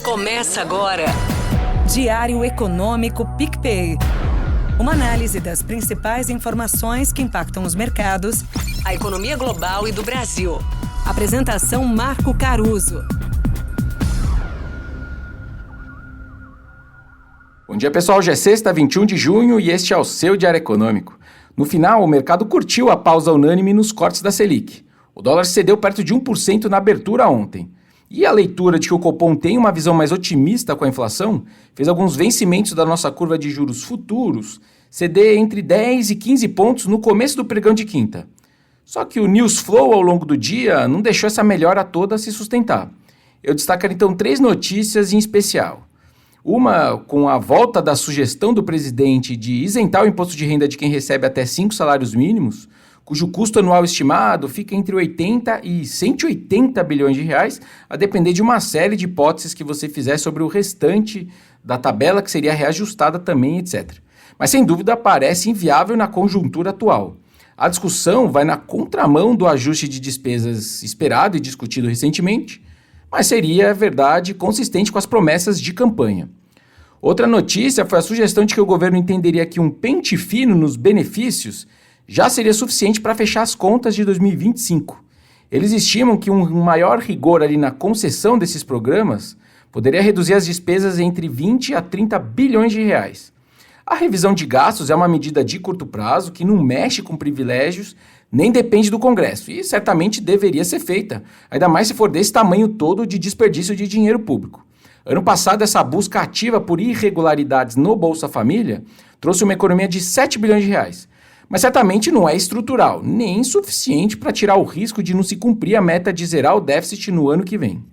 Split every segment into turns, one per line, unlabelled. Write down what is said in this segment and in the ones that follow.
Começa agora.
Diário Econômico PicPay. Uma análise das principais informações que impactam os mercados,
A economia global e do Brasil.
Apresentação Marco Caruso.
Bom dia, pessoal. Hoje é sexta, 21 de junho e este é o seu Diário Econômico. No final, o mercado curtiu a pausa unânime nos cortes da Selic. O dólar cedeu perto de 1% na abertura ontem. E a leitura de que o Copom tem uma visão mais otimista com a inflação fez alguns vencimentos da nossa curva de juros futuros ceder entre 10 e 15 pontos no começo do pregão de quinta. Só que o news flow ao longo do dia não deixou essa melhora toda se sustentar. Eu destaco então 3 notícias em especial. Uma com a volta da sugestão do presidente de isentar o imposto de renda de quem recebe até 5 salários mínimos, cujo custo anual estimado fica entre 80 e 180 bilhões de reais, a depender de uma série de hipóteses que você fizer sobre o restante da tabela, que seria reajustada também, etc. Mas sem dúvida parece inviável na conjuntura atual. A discussão vai na contramão do ajuste de despesas esperado e discutido recentemente, mas seria, verdade, consistente com as promessas de campanha. Outra notícia foi a sugestão de que o governo entenderia que um pente fino nos benefícios já seria suficiente para fechar as contas de 2025. Eles estimam que um maior rigor ali na concessão desses programas poderia reduzir as despesas entre 20 a 30 bilhões de reais. A revisão de gastos é uma medida de curto prazo que não mexe com privilégios nem depende do Congresso e certamente deveria ser feita, ainda mais se for desse tamanho todo de desperdício de dinheiro público. Ano passado, essa busca ativa por irregularidades no Bolsa Família trouxe uma economia de 7 bilhões de reais. Mas certamente não é estrutural, nem suficiente para tirar o risco de não se cumprir a meta de zerar o déficit no ano que vem.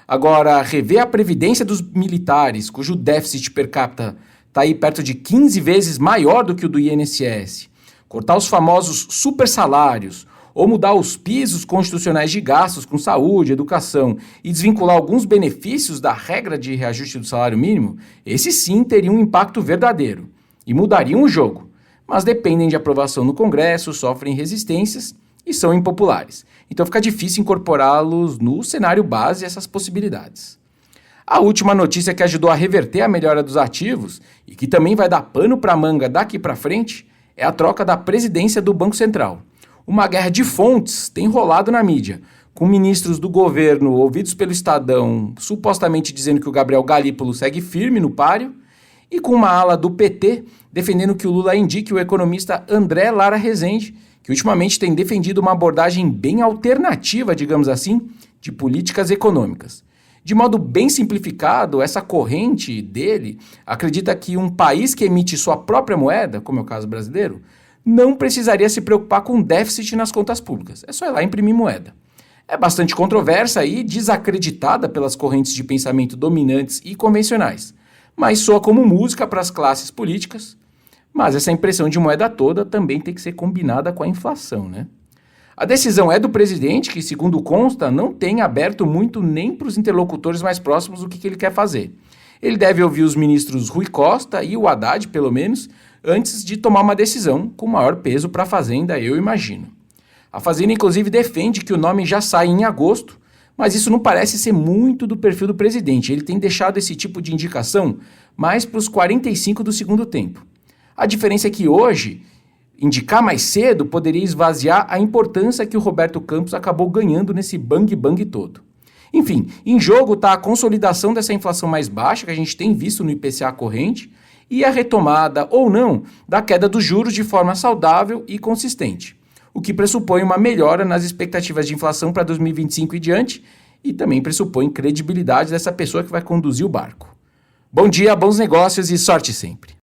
Agora, rever a previdência dos militares, cujo déficit per capita está aí perto de 15 vezes maior do que o do INSS, cortar os famosos super salários, ou mudar os pisos constitucionais de gastos com saúde, educação e desvincular alguns benefícios da regra de reajuste do salário mínimo, esse sim teria um impacto verdadeiro e mudariam o jogo. Mas dependem de aprovação no Congresso, sofrem resistências e são impopulares. Então fica difícil incorporá-los no cenário base essas possibilidades. A última notícia que ajudou a reverter a melhora dos ativos e que também vai dar pano para manga daqui para frente é a troca da presidência do Banco Central. Uma guerra de fontes tem rolado na mídia, com ministros do governo ouvidos pelo Estadão supostamente dizendo que o Gabriel Galípolo segue firme no páreo e com uma ala do PT defendendo que o Lula indique o economista André Lara Rezende, que ultimamente tem defendido uma abordagem bem alternativa, digamos assim, de políticas econômicas. De modo bem simplificado, essa corrente dele acredita que um país que emite sua própria moeda, como é o caso brasileiro, não precisaria se preocupar com déficit nas contas públicas. É só ir lá imprimir moeda. É bastante controversa e desacreditada pelas correntes de pensamento dominantes e convencionais, mas soa como música para as classes políticas. Mas essa impressão de moeda toda também tem que ser combinada com a inflação, né? A decisão é do presidente, que, segundo consta, não tem aberto muito nem para os interlocutores mais próximos o que ele quer fazer. Ele deve ouvir os ministros Rui Costa e o Haddad, pelo menos, antes de tomar uma decisão com maior peso para a Fazenda, eu imagino. A Fazenda, inclusive, defende que o nome já sai em agosto, mas isso não parece ser muito do perfil do presidente. Ele tem deixado esse tipo de indicação mais para os 45 do segundo tempo. A diferença é que hoje, indicar mais cedo poderia esvaziar a importância que o Roberto Campos acabou ganhando nesse bang-bang todo. Enfim, em jogo está a consolidação dessa inflação mais baixa que a gente tem visto no IPCA corrente e a retomada, ou não, da queda dos juros de forma saudável e consistente, o que pressupõe uma melhora nas expectativas de inflação para 2025 e diante e também pressupõe credibilidade dessa pessoa que vai conduzir o barco. Bom dia, bons negócios e sorte sempre!